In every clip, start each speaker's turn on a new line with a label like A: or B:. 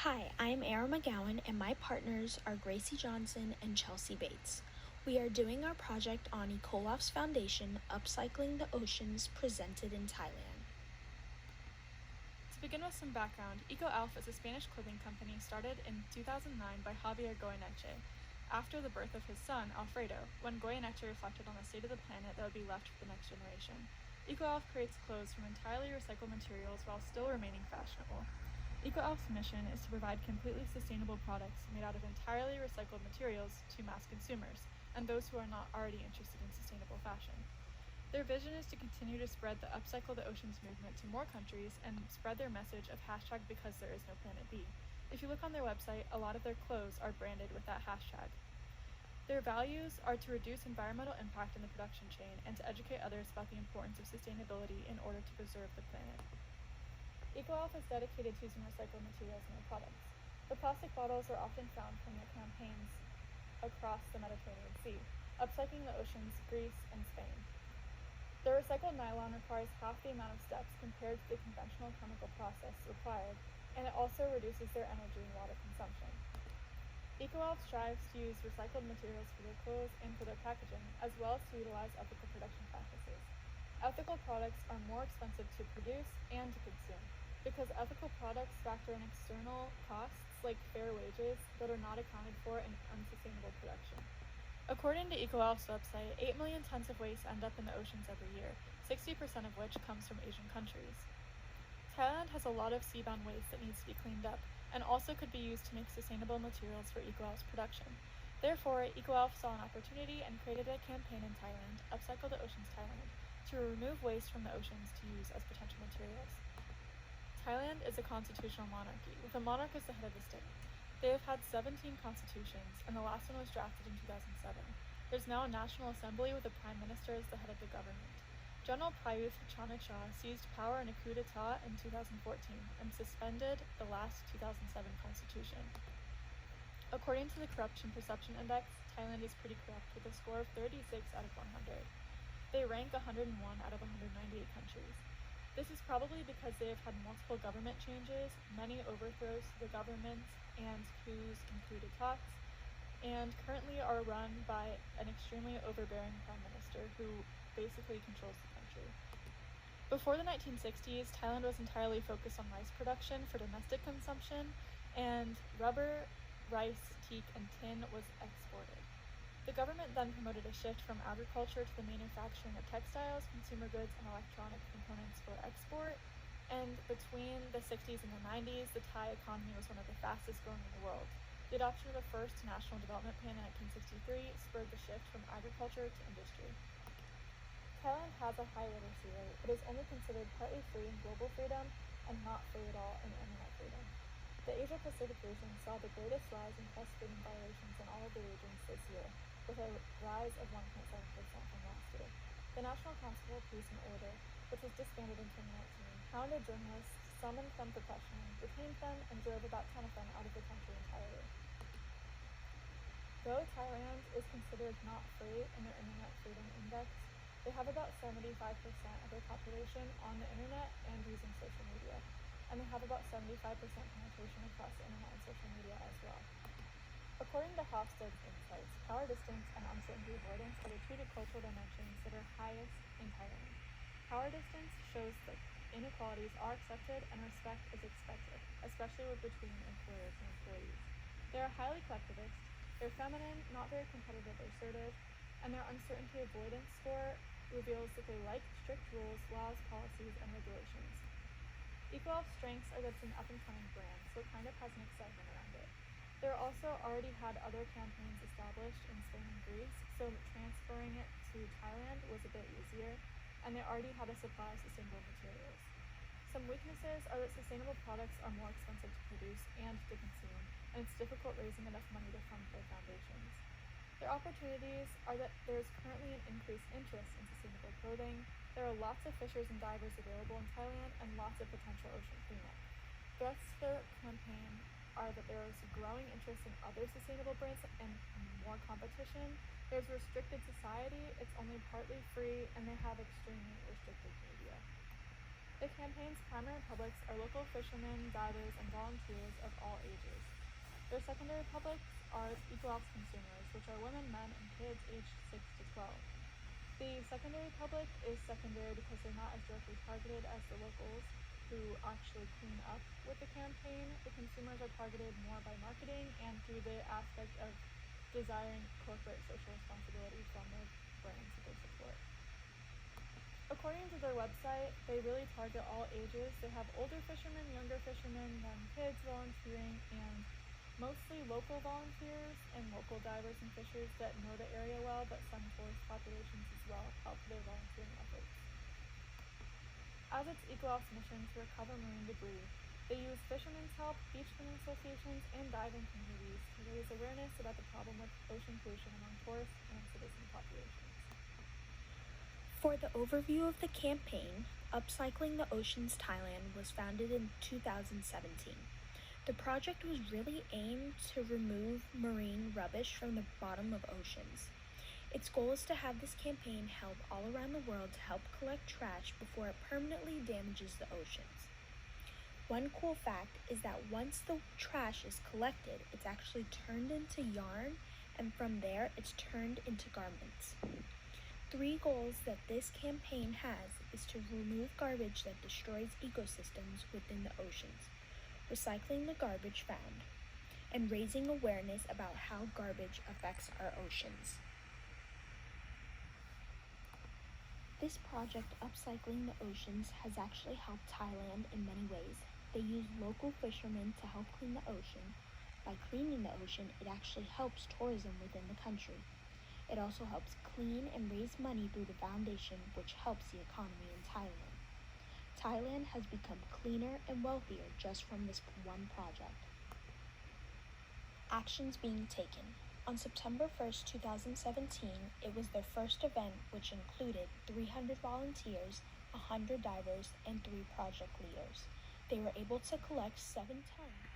A: Hi, I'm Erin McGowan, and my partners are Gracie Johnson and Chelsea Bates. We are doing our project on Ecolof's foundation, Upcycling the Oceans, presented in Thailand.
B: To begin with some background, EcoAlf is a Spanish clothing company started in 2009 by Javier Goyeneche, after the birth of his son, Alfredo, when Goyeneche reflected on the state of the planet that would be left for the next generation. EcoAlf creates clothes from entirely recycled materials while still remaining fashionable. EcoAlf's mission is to provide completely sustainable products made out of entirely recycled materials to mass consumers and those who are not already interested in sustainable fashion. Their vision is to continue to spread the Upcycle the Oceans movement to more countries and spread their message of hashtag because there is no planet B. If you look on their website, a lot of their clothes are branded with that hashtag. Their values are to reduce environmental impact in the production chain and to educate others about the importance of sustainability in order to preserve the planet. EcoAlf is dedicated to using recycled materials in their products. The plastic bottles are often found from their campaigns across the Mediterranean Sea, upcycling the oceans, Greece, and Spain. The recycled nylon requires half the amount of steps compared to the conventional chemical process required, and it also reduces their energy and water consumption. EcoAlf strives to use recycled materials for their clothes and for their packaging, as well as to utilize ethical production practices. Ethical products are more expensive to produce and to consume, because ethical products factor in external costs like fair wages that are not accounted for in unsustainable production. According to EcoAlf's website, 8 million tons of waste end up in the oceans every year, 60% of which comes from Asian countries. Thailand has a lot of seabound waste that needs to be cleaned up, and also could be used to make sustainable materials for EcoAlf's production. Therefore, EcoAlf saw an opportunity and created a campaign in Thailand, Upcycle the Oceans Thailand, to remove waste from the oceans to use as potential materials. Thailand is a constitutional monarchy, with a monarch as the head of the state. They have had 17 constitutions, and the last one was drafted in 2007. There's now a national assembly with a prime minister as the head of the government. General Prayuth Chan-o-cha seized power in a coup d'etat in 2014 and suspended the last 2007 constitution. According to the Corruption Perception Index, Thailand is pretty corrupt with a score of 36 out of 100. They rank 101 out of 198 countries. This is probably because they have had multiple government changes, many overthrows to the government, and coups and coup d'etats, and currently are run by an extremely overbearing prime minister who basically controls the country. Before the 1960s, Thailand was entirely focused on rice production for domestic consumption, and rubber, rice, teak, and tin was exported. The government then promoted a shift from agriculture to the manufacturing of textiles, consumer goods, and electronic components for export. And between the 60s and the 90s, the Thai economy was one of the fastest growing in the world. The adoption of the first National Development Plan in 1963 spurred the shift from agriculture to industry. Thailand has a high literacy rate, but is only considered partly free in global freedom and not free at all in internet freedom. The Asia-Pacific region saw the greatest rise in press freedom violations in all of the regions this year, with a rise of 1.7% from last year. The National Council for Peace and Order, which was disbanded in 2019, hounded journalists, summoned them for questioning, detained them, and drove about 10 of them out of the country entirely. Though Thailand is considered not free in their Internet Freedom Index, they have about 75% of their population on the internet and using social media, and they have about 75% penetration across the internet and social media as well. According to Hofstede's insights, power distance and uncertainty avoidance are the two cultural dimensions that are highest in Thailand. Power distance shows that inequalities are accepted and respect is expected, especially between employers and employees. They are highly collectivist, they're feminine, not very competitive or assertive, and their uncertainty avoidance score reveals that they like strict rules, laws, policies, and regulations. EcoAlf's strengths are that it's an up-and-coming brand, so it kind of has an excitement around it. They're also already had other campaigns established in Spain and Greece, so transferring it to Thailand was a bit easier, and they already had a supply of sustainable materials. Some weaknesses are that sustainable products are more expensive to produce and to consume, and it's difficult raising enough money to fund their foundations. Their opportunities are that there is currently an increased interest in sustainable clothing. There are lots of fishers and divers available in Thailand and lots of potential ocean cleanup. Threats to their campaign are that there is growing interest in other sustainable brands and more competition. There's a restricted society, it's only partly free, and they have extremely restricted media. The campaign's primary publics are local fishermen, divers, and volunteers of all ages. Their secondary publics are Ecolab's consumers, which are women, men, and kids aged 6 to 12. The secondary public is secondary because they're not as directly targeted as the locals who actually clean up with the campaign. The consumers are targeted more by marketing and through the aspect of desiring corporate social responsibility from the brands that they support. According to their website, they really target all ages. They have older fishermen, younger fishermen, young kids volunteering, and mostly local volunteers and local divers and fishers that know the area well, but some tourist populations as well help their volunteering efforts. As its Ecolab's mission to recover marine debris, they use fishermen's help, beach cleaning associations, and diving communities to raise awareness about the problem with ocean pollution among tourists and citizen populations.
A: For the overview of the campaign, Upcycling the Oceans Thailand was founded in 2017. The project was really aimed to remove marine rubbish from the bottom of oceans. Its goal is to have this campaign held all around the world to help collect trash before it permanently damages the oceans. One cool fact is that once the trash is collected, it's actually turned into yarn, and from there it's turned into garments. 3 goals that this campaign has is to remove garbage that destroys ecosystems within the oceans, recycling the garbage found, and raising awareness about how garbage affects our oceans. This project, Upcycling the Oceans, has actually helped Thailand in many ways. They use local fishermen to help clean the ocean. By cleaning the ocean, it actually helps tourism within the country. It also helps clean and raise money through the foundation, which helps the economy in Thailand. Thailand has become cleaner and wealthier just from this one project. Actions being taken. On September 1st, 2017, it was their first event, which included 300 volunteers, 100 divers, and 3 project leaders. They were able to collect 7 tons.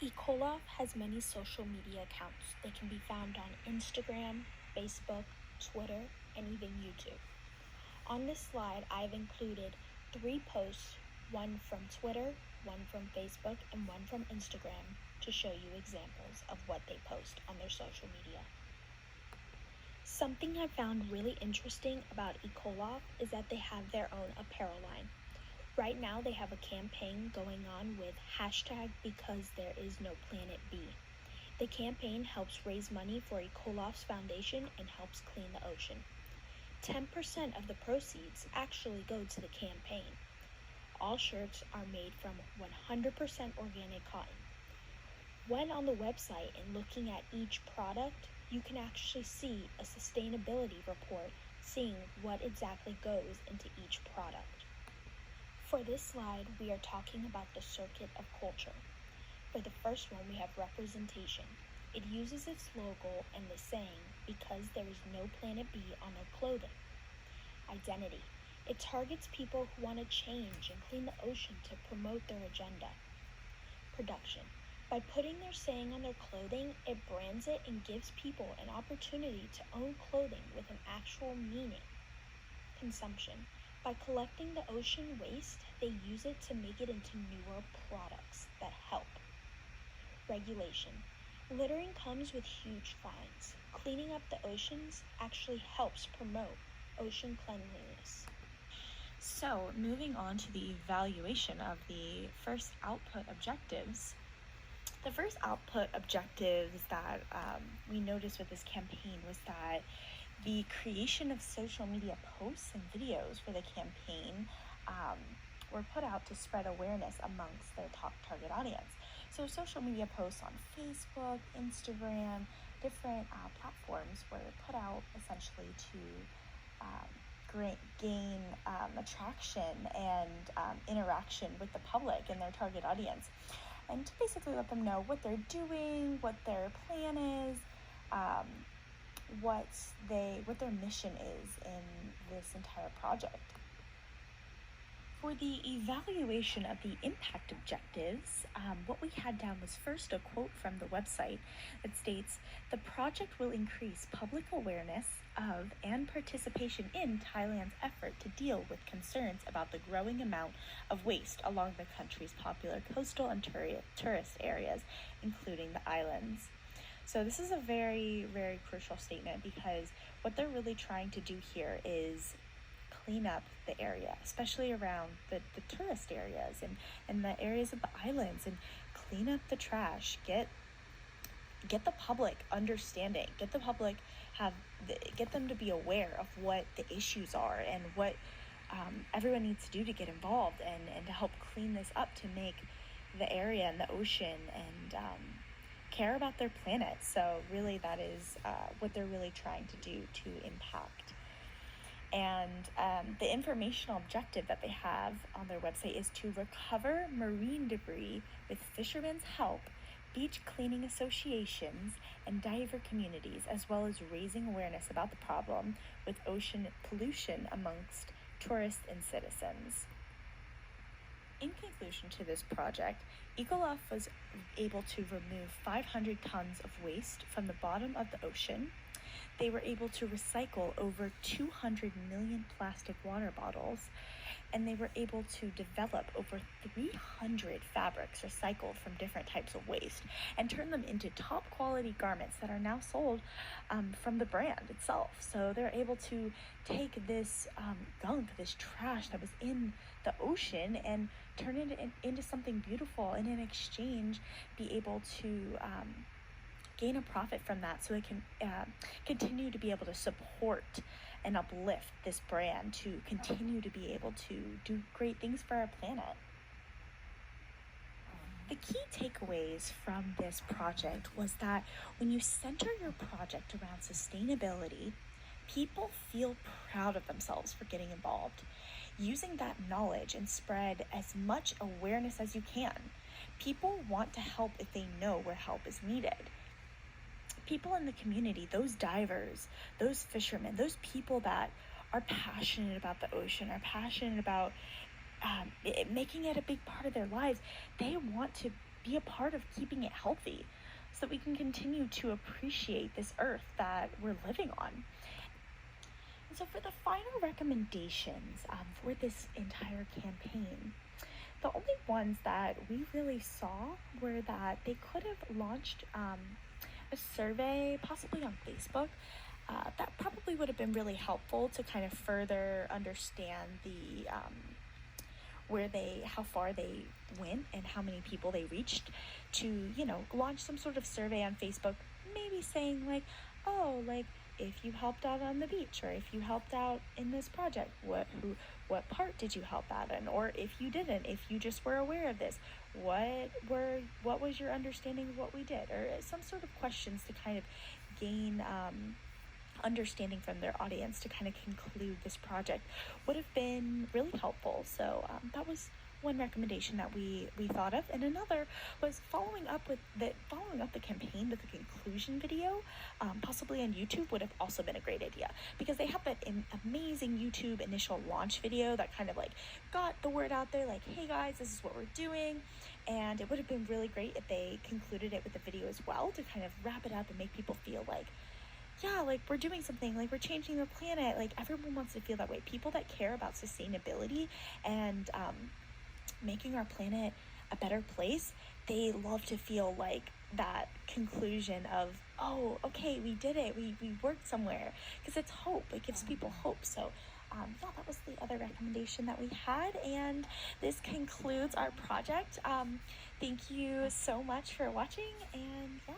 A: Ecolab has many social media accounts. They can be found on Instagram, Facebook, Twitter, and even YouTube. On this slide, I've included 3 posts, one from Twitter, one from Facebook, and one from Instagram, to show you examples of what they post on their social media. Something I found really interesting about Ecolab is that they have their own apparel line. Right now they have a campaign going on with #BecauseThereIsNoPlanetB. The campaign helps raise money for Ecolab's foundation and helps clean the ocean. 10% of the proceeds actually go to the campaign. All shirts are made from 100% organic cotton. When on the website and looking at each product, you can actually see a sustainability report seeing what exactly goes into each product. For this slide, we are talking about the circuit of culture. For the first one, we have representation. It uses its logo and the saying, "Because there is no Planet B" on their clothing. Identity. It targets people who want to change and clean the ocean to promote their agenda. Production. By putting their saying on their clothing, it brands it and gives people an opportunity to own clothing with an actual meaning. Consumption. By collecting the ocean waste, they use it to make it into newer products that help. Regulation. Littering comes with huge fines. Cleaning up the oceans actually helps promote ocean cleanliness.
C: So, moving on to the evaluation of the first output objectives. The first output objectives that we noticed with this campaign was that the creation of social media posts and videos for the campaign were put out to spread awareness amongst their top target audience. So social media posts on Facebook, Instagram, different platforms were put out essentially to gain attraction and interaction with the public and their target audience, and to basically let them know what they're doing, what their plan is, what their mission is in this entire project. For the evaluation of the impact objectives, what we had down was first a quote from the website that states, "The project will increase public awareness of and participation in Thailand's effort to deal with concerns about the growing amount of waste along the country's popular coastal and tourist areas, including the islands. So this is a very, very crucial statement because what they're really trying to do here is clean up the area, especially around the tourist areas and the areas of the islands, and clean up the trash, get the public understanding, get them to be aware of what the issues are and what everyone needs to do to get involved and to help clean this up, to make the area and the ocean and care about their planet. So really that is what they're really trying to do to impact. And the informational objective that they have on their website is to recover marine debris with fishermen's help, beach cleaning associations, and diver communities, as well as raising awareness about the problem with ocean pollution amongst tourists and citizens. In conclusion to this project, Ecolove was able to remove 500 tons of waste from the bottom of the ocean. They were able to recycle over 200 million plastic water bottles, and they were able to develop over 300 fabrics recycled from different types of waste and turn them into top quality garments that are now sold from the brand itself. So they're able to take this gunk, this trash that was in the ocean, and turn it into something beautiful, and in exchange be able to gain a profit from that, so it can continue to be able to support and uplift this brand to continue to be able to do great things for our planet. The key takeaways from this project was that when you center your project around sustainability, people feel proud of themselves for getting involved. Using that knowledge and spread as much awareness as you can. People want to help if they know where help is needed. People in the community, those divers, those fishermen, those people that are passionate about the ocean, are passionate about making it a big part of their lives, they want to be a part of keeping it healthy so that we can continue to appreciate this earth that we're living on. And so for the final recommendations for this entire campaign, the only ones that we really saw were that they could have launched a survey, possibly on Facebook. That probably would have been really helpful to kind of further understand the how far they went and how many people they reached, to launch some sort of survey on Facebook, maybe saying like, oh, like if you helped out on the beach, or if you helped out in this project, what part did you help out in, or if you didn't, if you just were aware of this, what was your understanding of what we did, or some sort of questions to kind of gain understanding from their audience to kind of conclude this project would have been really helpful. So that was one recommendation that we thought of, and another was following up the campaign with a conclusion video, possibly on YouTube, would have also been a great idea, because they have that amazing YouTube initial launch video that kind of like got the word out there, like, hey guys, this is what we're doing. And it would have been really great if they concluded it with a video as well, to kind of wrap it up and make people feel like, yeah, like we're doing something, like we're changing the planet. Like everyone wants to feel that way. People that care about sustainability and making our planet a better place, they love to feel like that conclusion of, oh, okay, we did it, we worked somewhere, because it's hope. It gives people hope. So yeah, that was the other recommendation that we had, and this concludes our project. Thank you so much for watching, and yeah.